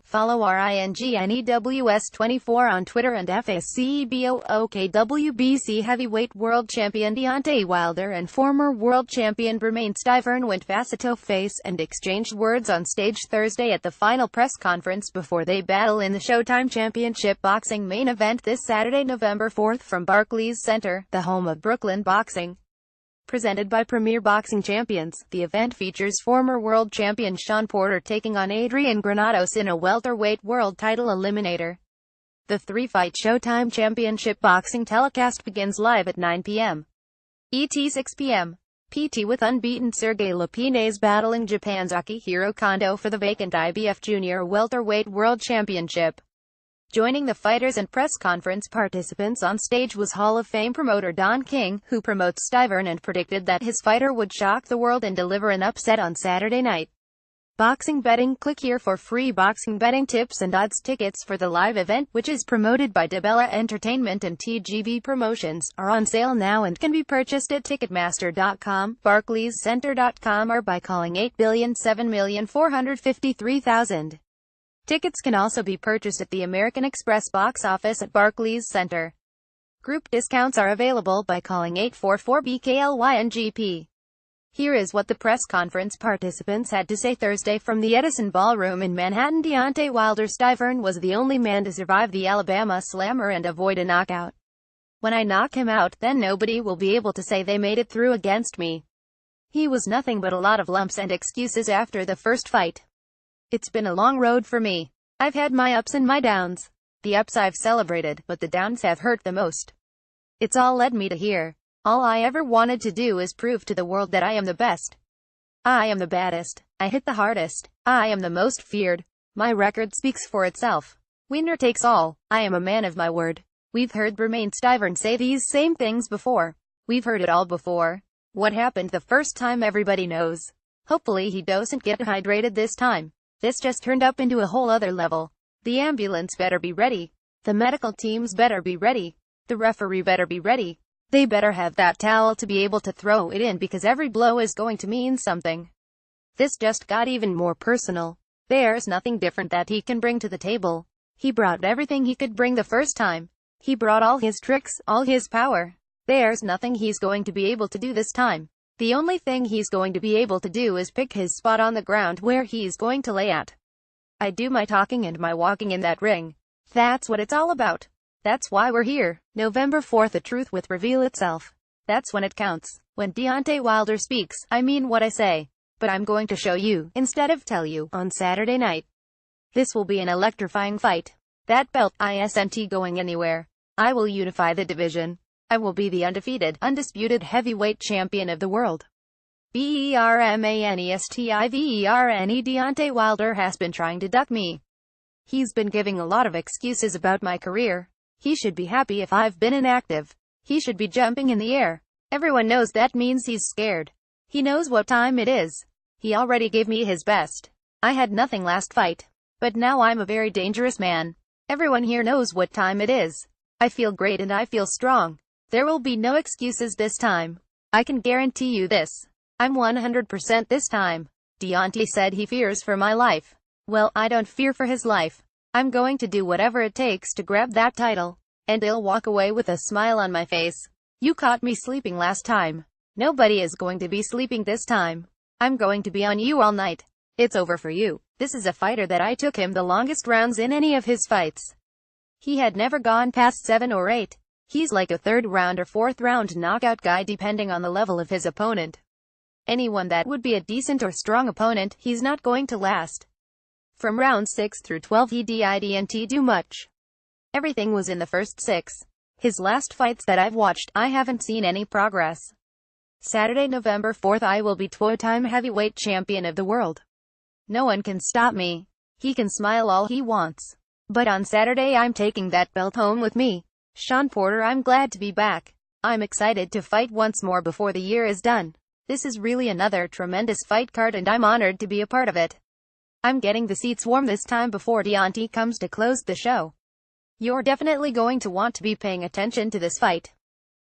Follow RINGNEWS24 on Twitter and FACEBOOK. WBC heavyweight world champion Deontay Wilder and former world champion Bermane Stiverne went face-to-face and exchanged words on stage Thursday at the final press conference before they battle in the Showtime Championship boxing main event this Saturday, November 4th from Barclays Center, the home of Brooklyn boxing. Presented by Premier Boxing Champions, the event features former world champion Shawn Porter taking on Adrian Granados in a welterweight world title eliminator. The three-fight Showtime Championship boxing telecast begins live at 9 p.m. ET 6 p.m. PT, with unbeaten Sergey Lopinez battling Japan's Akihiro Kondo for the vacant IBF Junior welterweight world championship. Joining the fighters and press conference participants on stage was Hall of Fame promoter Don King, who promotes Stiverne and predicted that his fighter would shock the world and deliver an upset on Saturday night. Boxing betting. Click here for free boxing betting tips and odds. Tickets for the live event, which is promoted by DeBella Entertainment and TGV Promotions, are on sale now and can be purchased at Ticketmaster.com, BarclaysCenter.com, or by calling 8,007,453,000. Tickets can also be purchased at the American Express box office at Barclays Center. Group discounts are available by calling 844-BKLYNGP. Here is what the press conference participants had to say Thursday from the Edison Ballroom in Manhattan. Deontay Wilder Stiverne was the only man to survive the Alabama Slammer and avoid a knockout. When I knock him out, then nobody will be able to say they made it through against me. He was nothing but a lot of lumps and excuses after the first fight. It's been a long road for me. I've had my ups and my downs. The ups I've celebrated, but the downs have hurt the most. It's all led me to here. All I ever wanted to do is prove to the world that I am the best. I am the baddest. I hit the hardest. I am the most feared. My record speaks for itself. Winner takes all. I am a man of my word. We've heard Bermane Stiverne say these same things before. We've heard it all before. What happened the first time everybody knows. Hopefully he doesn't get hydrated this time. This just turned up into a whole other level. The ambulance better be ready. The medical teams better be ready. The referee better be ready. They better have that towel to be able to throw it in, because every blow is going to mean something. This just got even more personal. There's nothing different that he can bring to the table. He brought everything he could bring the first time. He brought all his tricks, all his power. There's nothing he's going to be able to do this time. The only thing he's going to be able to do is pick his spot on the ground where he's going to lay at. I do my talking and my walking in that ring. That's what it's all about. That's why we're here. November 4th, the truth will reveal itself. That's when it counts. When Deontay Wilder speaks, I mean what I say. But I'm going to show you, instead of tell you, on Saturday night. This will be an electrifying fight. That belt isn't going anywhere. I will unify the division. I will be the undefeated, undisputed heavyweight champion of the world. BERMANE STIVERNE. Deontay Wilder has been trying to duck me. He's been giving a lot of excuses about my career. He should be happy if I've been inactive. He should be jumping in the air. Everyone knows that means he's scared. He knows what time it is. He already gave me his best. I had nothing last fight. But now I'm a very dangerous man. Everyone here knows what time it is. I feel great and I feel strong. There will be no excuses this time. I can guarantee you this. I'm 100% this time. Deontay said he fears for my life. Well, I don't fear for his life. I'm going to do whatever it takes to grab that title. And I'll walk away with a smile on my face. You caught me sleeping last time. Nobody is going to be sleeping this time. I'm going to be on you all night. It's over for you. This is a fighter that I took him the longest rounds in any of his fights. He had never gone past 7 or 8. He's like a third round or fourth round knockout guy depending on the level of his opponent. Anyone that would be a decent or strong opponent, he's not going to last. From round 6 through 12 he didn't do much. Everything was in the first 6. His last fights that I've watched, I haven't seen any progress. Saturday, November 4th, I will be two-time heavyweight champion of the world. No one can stop me. He can smile all he wants. But on Saturday I'm taking that belt home with me. Shawn Porter, I'm glad to be back. I'm excited to fight once more before the year is done. This is really another tremendous fight card and I'm honored to be a part of it. I'm getting the seats warm this time before Deontay comes to close the show. You're definitely going to want to be paying attention to this fight.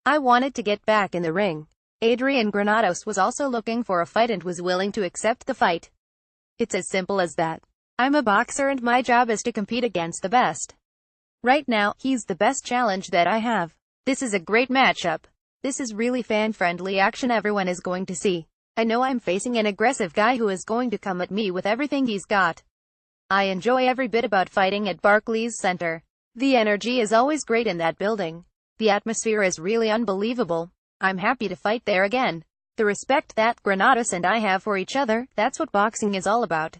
I wanted to get back in the ring. Adrian Granados was also looking for a fight and was willing to accept the fight. It's as simple as that. I'm a boxer and my job is to compete against the best. Right now, he's the best challenge that I have. This is a great matchup. This is really fan-friendly action everyone is going to see. I know I'm facing an aggressive guy who is going to come at me with everything he's got. I enjoy every bit about fighting at Barclays Center. The energy is always great in that building. The atmosphere is really unbelievable. I'm happy to fight there again. The respect that Granados and I have for each other, that's what boxing is all about.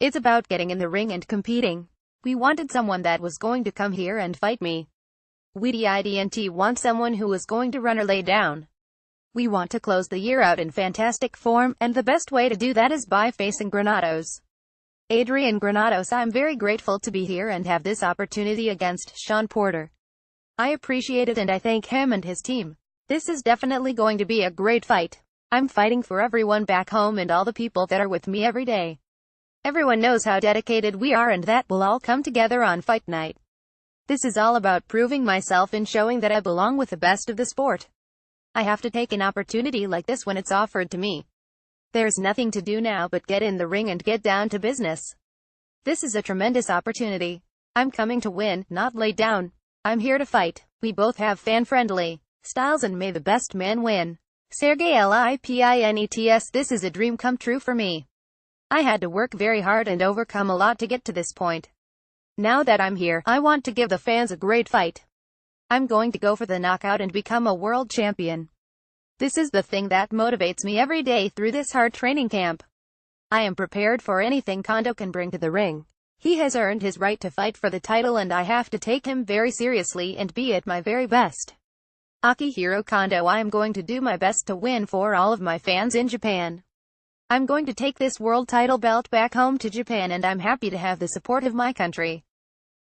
It's about getting in the ring and competing. We wanted someone that was going to come here and fight me. We didn't want someone who was going to run or lay down. We want to close the year out in fantastic form, and the best way to do that is by facing Granados. Adrian Granados, I'm very grateful to be here and have this opportunity against Shawn Porter. I appreciate it and I thank him and his team. This is definitely going to be a great fight. I'm fighting for everyone back home and all the people that are with me every day. Everyone knows how dedicated we are and that will all come together on fight night. This is all about proving myself and showing that I belong with the best of the sport. I have to take an opportunity like this when it's offered to me. There's nothing to do now but get in the ring and get down to business. This is a tremendous opportunity. I'm coming to win, not lay down. I'm here to fight. We both have fan-friendly styles and may the best man win. Sergey Lipinets, this is a dream come true for me. I had to work very hard and overcome a lot to get to this point. Now that I'm here, I want to give the fans a great fight. I'm going to go for the knockout and become a world champion. This is the thing that motivates me every day through this hard training camp. I am prepared for anything Kondo can bring to the ring. He has earned his right to fight for the title and I have to take him very seriously and be at my very best. Akihiro Kondo, I am going to do my best to win for all of my fans in Japan. I'm going to take this world title belt back home to Japan and I'm happy to have the support of my country.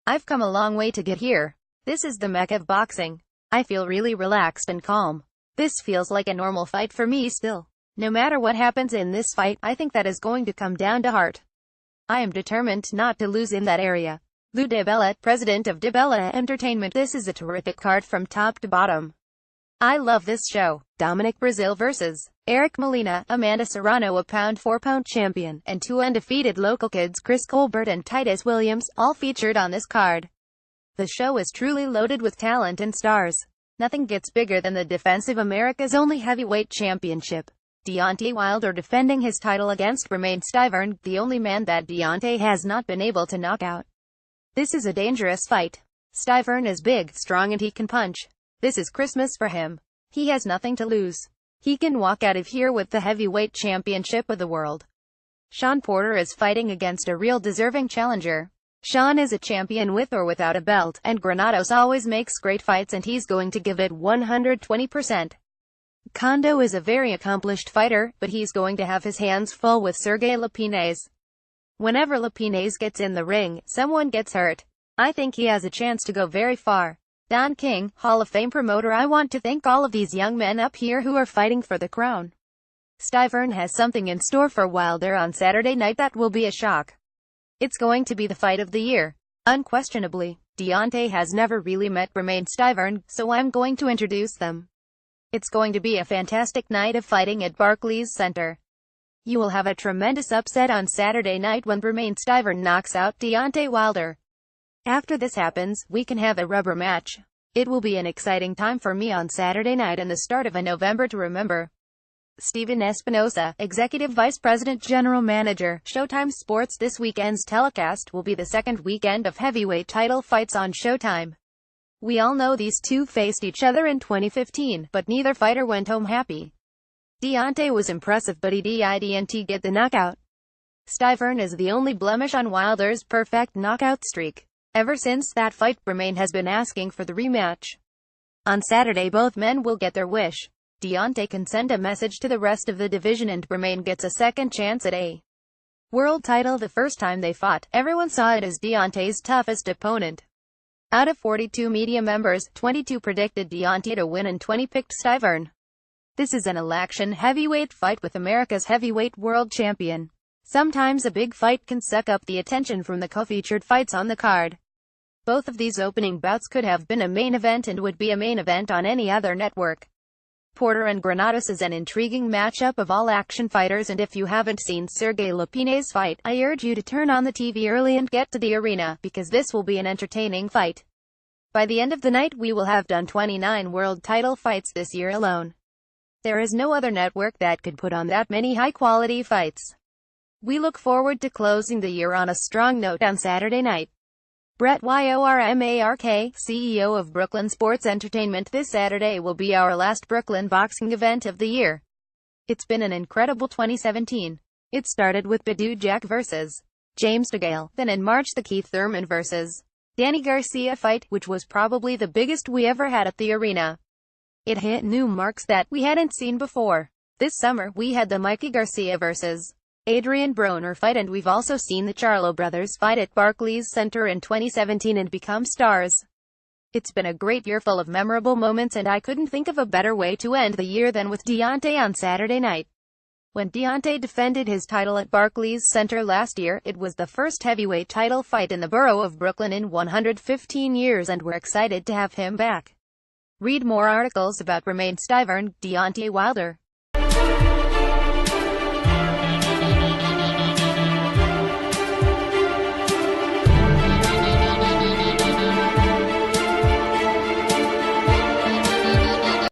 I've come a long way to get here. This is the Mecca of boxing. I feel really relaxed and calm. This feels like a normal fight for me still. No matter what happens in this fight, I think that is going to come down to heart. I am determined not to lose in that area. Lou DiBella, president of DiBella Entertainment. This is a terrific card from top to bottom. I love this show. Dominic Brazil vs. Eric Molina, Amanda Serrano, a pound-for-pound champion, and two undefeated local kids, Chris Colbert and Titus Williams, all featured on this card. The show is truly loaded with talent and stars. Nothing gets bigger than the defense of America's only heavyweight championship. Deontay Wilder defending his title against Bermane Stiverne, the only man that Deontay has not been able to knock out. This is a dangerous fight. Stiverne is big, strong and he can punch. This is Christmas for him. He has nothing to lose. He can walk out of here with the heavyweight championship of the world. Shawn Porter is fighting against a real deserving challenger. Shawn is a champion with or without a belt, and Granados always makes great fights and he's going to give it 120%. Kondo is a very accomplished fighter, but he's going to have his hands full with Sergey Lipinets. Whenever Lipinets gets in the ring, someone gets hurt. I think he has a chance to go very far. Don King, Hall of Fame promoter, I want to thank all of these young men up here who are fighting for the crown. Stiverne has something in store for Wilder on Saturday night that will be a shock. It's going to be the fight of the year. Unquestionably, Deontay has never really met Bermane Stiverne, so I'm going to introduce them. It's going to be a fantastic night of fighting at Barclays Center. You will have a tremendous upset on Saturday night when Bermane Stiverne knocks out Deontay Wilder. After this happens, we can have a rubber match. It will be an exciting time for me on Saturday night and the start of a November to remember. Steven Espinosa, Executive Vice President General Manager, Showtime Sports. This weekend's telecast will be the second weekend of heavyweight title fights on Showtime. We all know these two faced each other in 2015, but neither fighter went home happy. Deontay was impressive but he didn't get the knockout. Stiverne is the only blemish on Wilder's perfect knockout streak. Ever since that fight, Bermane has been asking for the rematch. On Saturday both men will get their wish. Deontay can send a message to the rest of the division and Bermane gets a second chance at a world title. The first time they fought, everyone saw it as Deontay's toughest opponent. Out of 42 media members, 22 predicted Deontay to win and 20 picked Stiverne. This is an all-action heavyweight fight with America's heavyweight world champion. Sometimes a big fight can suck up the attention from the co-featured fights on the card. Both of these opening bouts could have been a main event and would be a main event on any other network. Porter and Granados is an intriguing matchup of all action fighters, and if you haven't seen Sergey Lupine's fight, I urge you to turn on the TV early and get to the arena, because this will be an entertaining fight. By the end of the night we will have done 29 world title fights this year alone. There is no other network that could put on that many high-quality fights. We look forward to closing the year on a strong note on Saturday night. Brett Yormark, CEO of Brooklyn Sports Entertainment: this Saturday will be our last Brooklyn boxing event of the year. It's been an incredible 2017. It started with Badou Jack vs. James DeGale, then in March the Keith Thurman vs. Danny Garcia fight, which was probably the biggest we ever had at the arena. It hit new marks that we hadn't seen before. This summer we had the Mikey Garcia vs. Adrian Broner fight, and we've also seen the Charlo brothers fight at Barclays Center in 2017 and become stars. It's been a great year full of memorable moments, and I couldn't think of a better way to end the year than with Deontay on Saturday night. When Deontay defended his title at Barclays Center last year, it was the first heavyweight title fight in the borough of Brooklyn in 115 years, and we're excited to have him back. Read more articles about Bermane, Stiverne, Deontay Wilder.